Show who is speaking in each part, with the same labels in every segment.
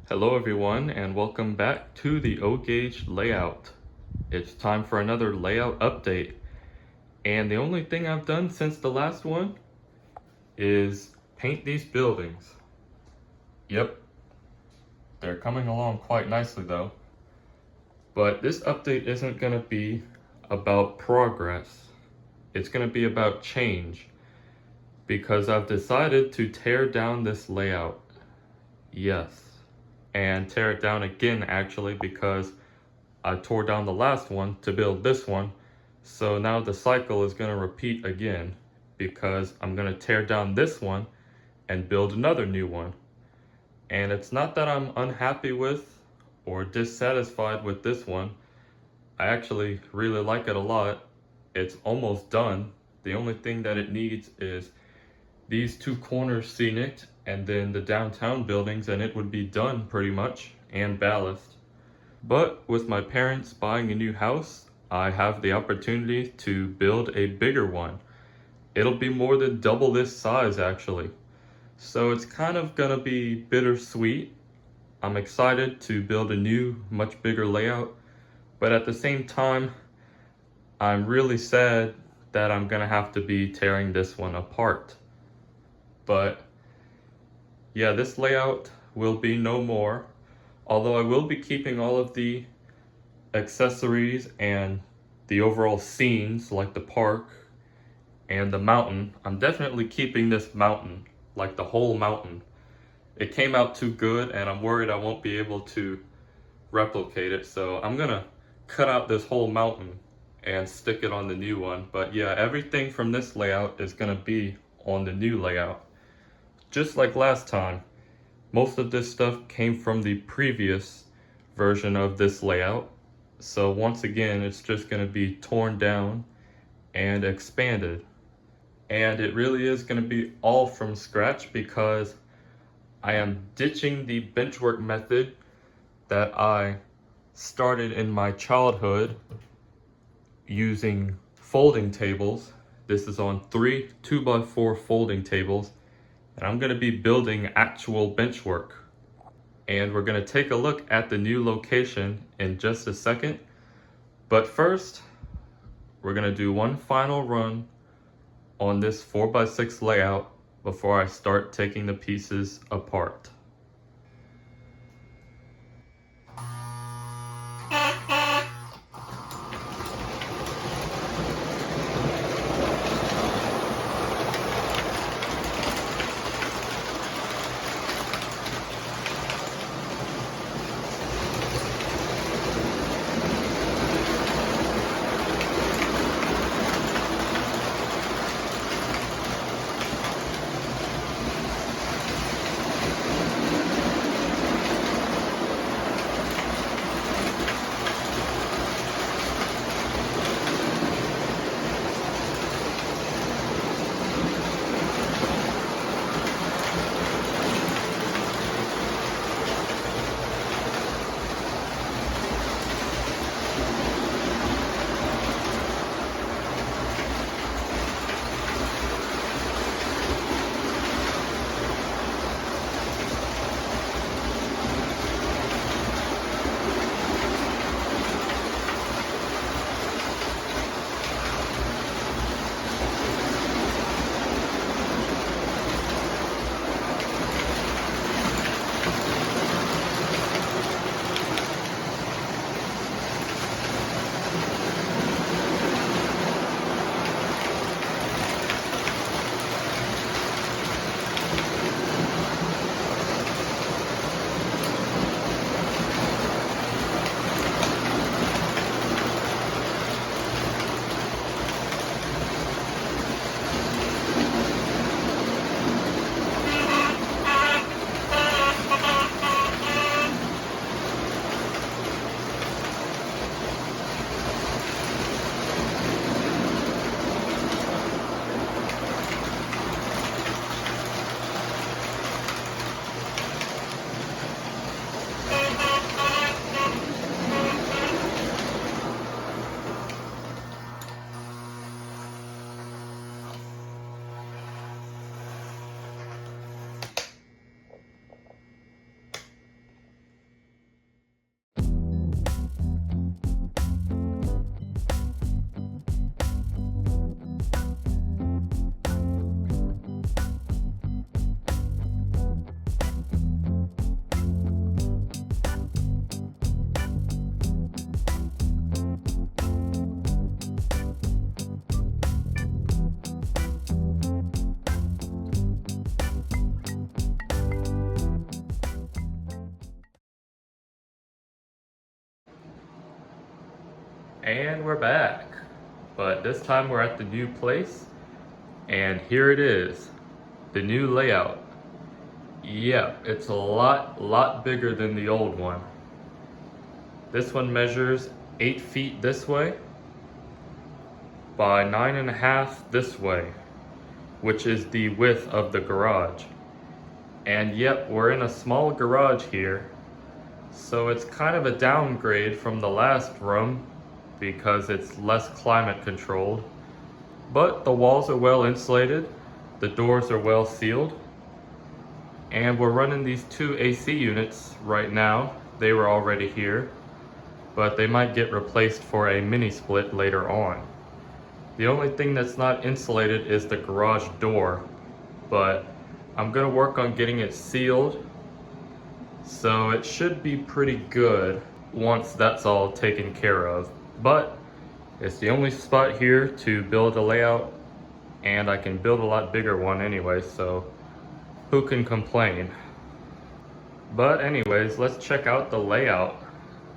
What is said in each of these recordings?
Speaker 1: Hello everyone and welcome back to the O-Gauge layout. It's time for another layout update. And the only thing I've done since the last one is paint these buildings. Yep, they're coming along quite nicely though. But this update isn't going to be about progress. It's going to be about change. Because I've decided to tear down this layout. Yes. And tear it down again actually because I tore down the last one to build this one. So now the cycle is going to repeat again because I'm going to tear down this one and build another new one. And it's not that I'm unhappy with or dissatisfied with this one. I actually really like it a lot. It's almost done. The only thing that it needs is these two corners scenic and then the downtown buildings, and it would be done pretty much, and ballast. But with my parents buying a new house, I have the opportunity to build a bigger one. It'll be more than double this size actually. So it's kind of gonna be bittersweet. I'm excited to build a new, much bigger layout, but at the same time, I'm really sad that I'm gonna have to be tearing this one apart. But yeah, this layout will be no more, although I will be keeping all of the accessories and the overall scenes like the park and the mountain. I'm definitely keeping this mountain, like the whole mountain. It came out too good and I'm worried I won't be able to replicate it, so I'm gonna cut out this whole mountain and stick it on the new one. But yeah, everything from this layout is gonna be on the new layout. Just like last time, most of this stuff came from the previous version of this layout. So once again, it's just going to be torn down and expanded. And it really is going to be all from scratch because I am ditching the benchwork method that I started in my childhood using folding tables. This is on 3 2x4 folding tables. And I'm going to be building actual benchwork. And we're going to take a look at the new location in just a second. But first, we're going to do one final run on this 4x6 layout before I start taking the pieces apart. And we're back. But this time we're at the new place. And here it is. The new layout. Yeah, it's a lot bigger than the old one. This one measures 8 feet this way by 9.5 this way, which is the width of the garage. And yep, we're in a small garage here. So it's kind of a downgrade from the last room because it's less climate controlled. But the walls are well insulated, the doors are well sealed, and we're running these 2 AC units right now. They were already here, but they might get replaced for a mini split later on. The only thing that's not insulated is the garage door, but I'm gonna work on getting it sealed, so it should be pretty good once that's all taken care of. But it's the only spot here to build a layout, and I can build a lot bigger one anyway, so who can complain? But anyways, let's check out the layout.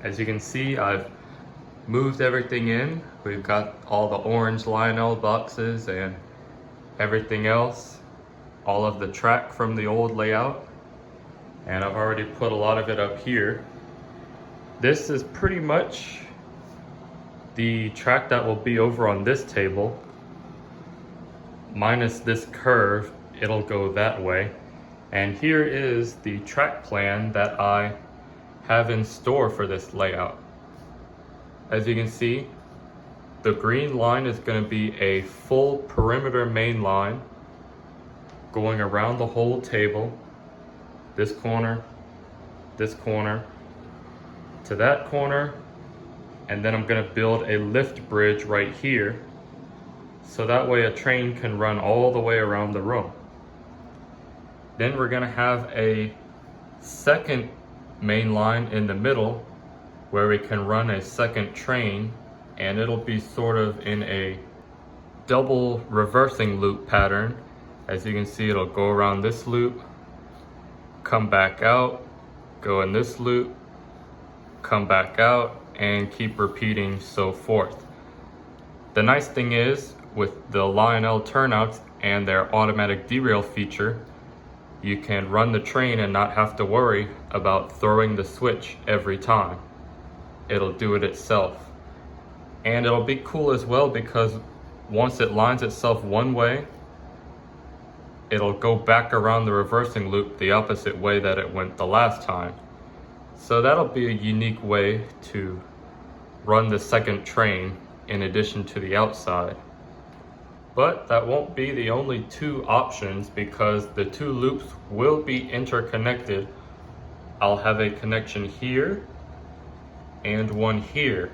Speaker 1: As you can see, I've moved everything in. We've got all the orange Lionel boxes and everything else, all of the track from the old layout, and I've already put a lot of it up here. This is pretty much the track that will be over on this table, minus this curve. It'll go that way. And here is the track plan that I have in store for this layout. As you can see, the green line is going to be a full perimeter main line going around the whole table, this corner to that corner, and then I'm going to build a lift bridge right here, so that way a train can run all the way around the room. Then we're going to have a second main line in the middle where we can run a second train, and it'll be sort of in a double reversing loop pattern. As you can see, it'll go around this loop, come back out, go in this loop, come back out, and keep repeating so forth. The nice thing is, with the Lionel turnouts and their automatic derail feature, you can run the train and not have to worry about throwing the switch every time. It'll do it itself. And it'll be cool as well because once it lines itself one way, it'll go back around the reversing loop the opposite way that it went the last time. So that'll be a unique way to run the second train in addition to the outside. But that won't be the only 2 options because the 2 loops will be interconnected. I'll have a connection here and one here.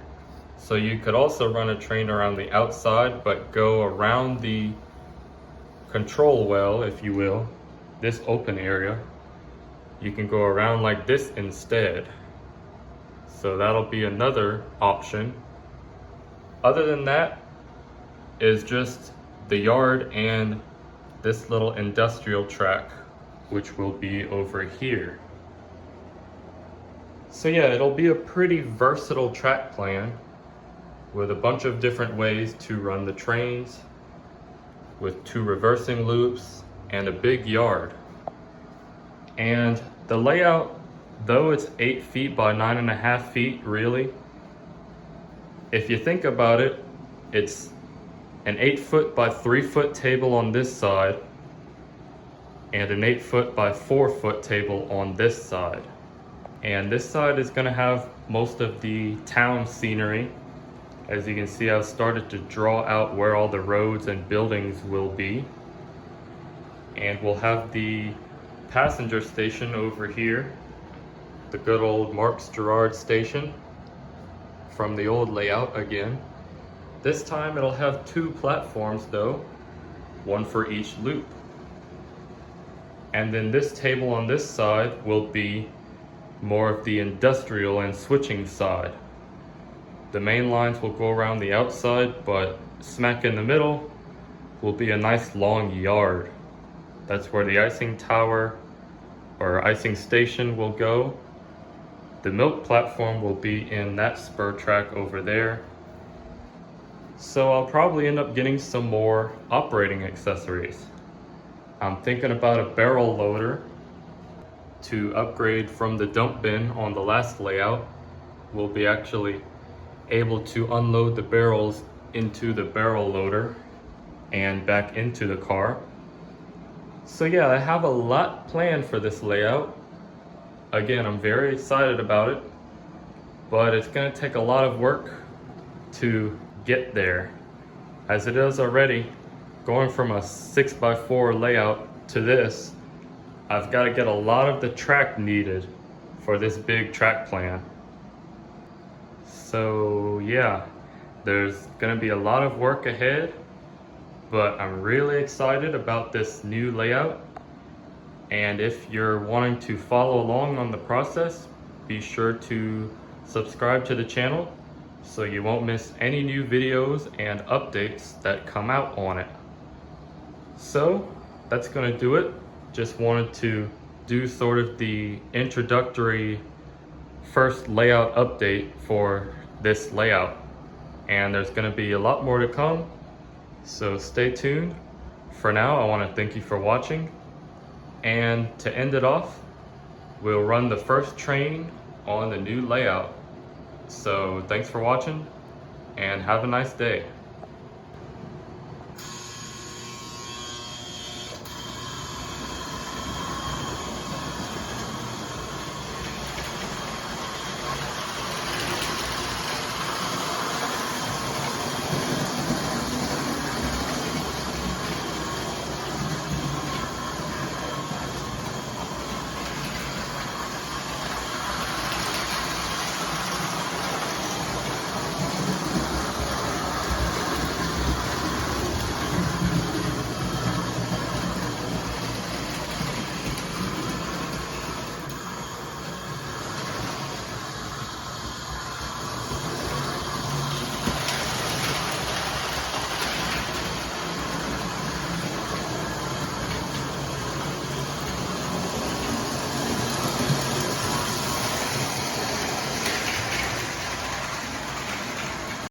Speaker 1: So you could also run a train around the outside but go around the control well, if you will, this open area. You can go around like this instead. So that'll be another option. Other than that is just the yard and this little industrial track, which will be over here. So yeah, it'll be a pretty versatile track plan with a bunch of different ways to run the trains, with 2 reversing loops and a big yard. And the layout, though it's 8 feet by 9.5 feet, really, if you think about it, it's an 8 foot by 3 foot table on this side and an 8 foot by 4 foot table on this side. And this side is going to have most of the town scenery. As you can see, I've started to draw out where all the roads and buildings will be. And we'll have the passenger station over here, the good old Marks Gerard station from the old layout again. This time it'll have 2 platforms though, one for each loop. And then this table on this side will be more of the industrial and switching side. The main lines will go around the outside, but smack in the middle will be a nice long yard. That's where the icing tower or icing station will go. The milk platform will be in that spur track over there. So I'll probably end up getting some more operating accessories. I'm thinking about a barrel loader to upgrade from the dump bin on the last layout. We'll be actually able to unload the barrels into the barrel loader and back into the car. So yeah, I have a lot planned for this layout. Again, I'm very excited about it, but it's gonna take a lot of work to get there. As it is already, going from a 6x4 layout to this, I've got to get a lot of the track needed for this big track plan. So yeah, there's gonna be a lot of work ahead, but I'm really excited about this new layout. And if you're wanting to follow along on the process, be sure to subscribe to the channel so you won't miss any new videos and updates that come out on it. So that's gonna do it. Just wanted to do sort of the introductory first layout update for this layout. And there's gonna be a lot more to come, so stay tuned. For now, I wanna thank you for watching. And to end it off, we'll run the first train on the new layout. So thanks for watching and have a nice day.